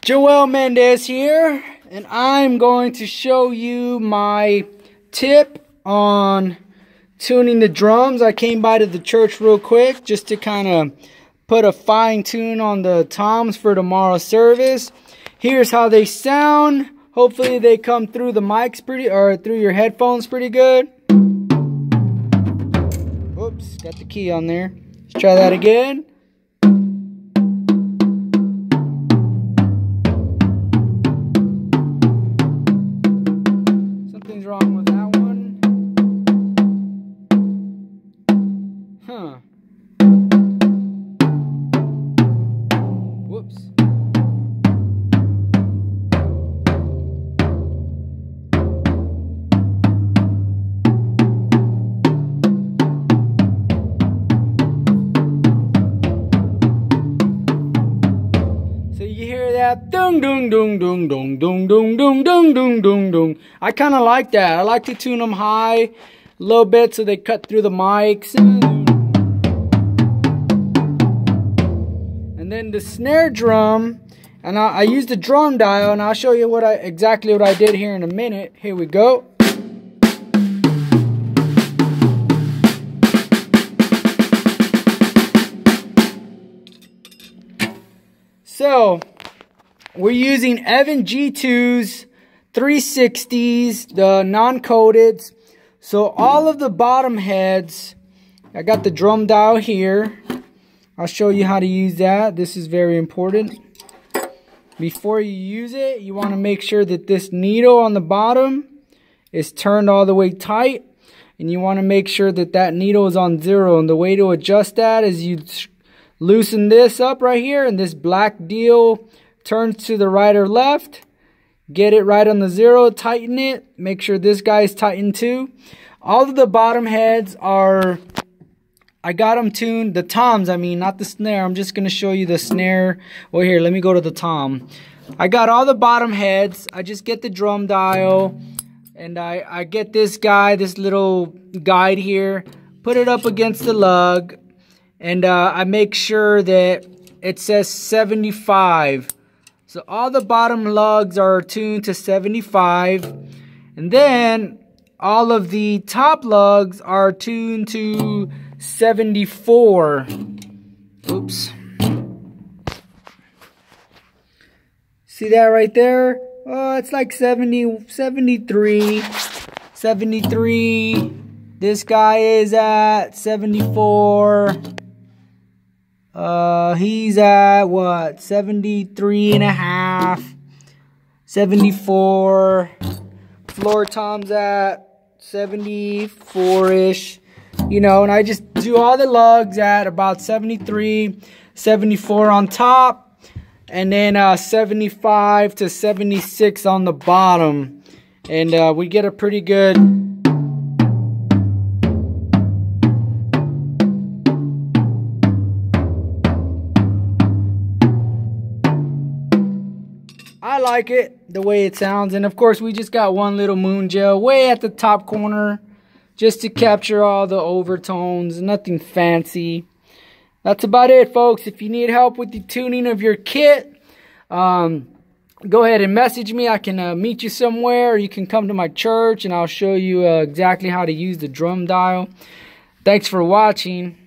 Joel Mendez here, and I'm going to show you my tip on tuning the drums. I came by to the church real quick just to kind of put a fine tune on the toms for tomorrow's service. Here's how they sound. Hopefully they come through the mics through your headphones pretty good. Oops, got the key on there. Let's try that again. Something's wrong with that one. Huh. Whoops. That dung dung dung dung dung dung dung dung dung dung dung dung. I kind of like that. I like to tune them high a little bit so they cut through the mics. And then the snare drum, and I use the drum dial, and I'll show you exactly what I did here in a minute. Here we go. So we're using Evan G2s, 360s, the non-codeds. So all of the bottom heads, I got the drum dial here. I'll show you how to use that. This is very important. Before you use it, you want to make sure that this needle on the bottom is turned all the way tight. And you want to make sure that that needle is on 0. And the way to adjust that is you loosen this up right here, and this black deal turns to the right or left. Get it right on the 0, tighten it. Make sure this guy's tightened too. All of the bottom heads are, I got them tuned, the toms I mean, not the snare. I'm just going to show you the snare. Well, here, let me go to the tom. I got all the bottom heads. I just get the drum dial, and I get this guy, this little guide here, put it up against the lug, and I make sure that it says 75. So all the bottom lugs are tuned to 75. And then all of the top lugs are tuned to 74. Oops. See that right there? Oh, it's like 70, 73. 73. This guy is at 74. He's at what, 73 and a half, 74. Floor tom's at 74-ish, you know, and I just do all the lugs at about 73, 74 on top, and then 75 to 76 on the bottom, and we get a pretty good I like it, the way it sounds. And of course, we just got one little moon gel way at the top corner just to capture all the overtones. Nothing fancy. That's about it, folks. If you need help with the tuning of your kit, go ahead and message me. I can meet you somewhere, or you can come to my church and I'll show you exactly how to use the drum dial. Thanks for watching.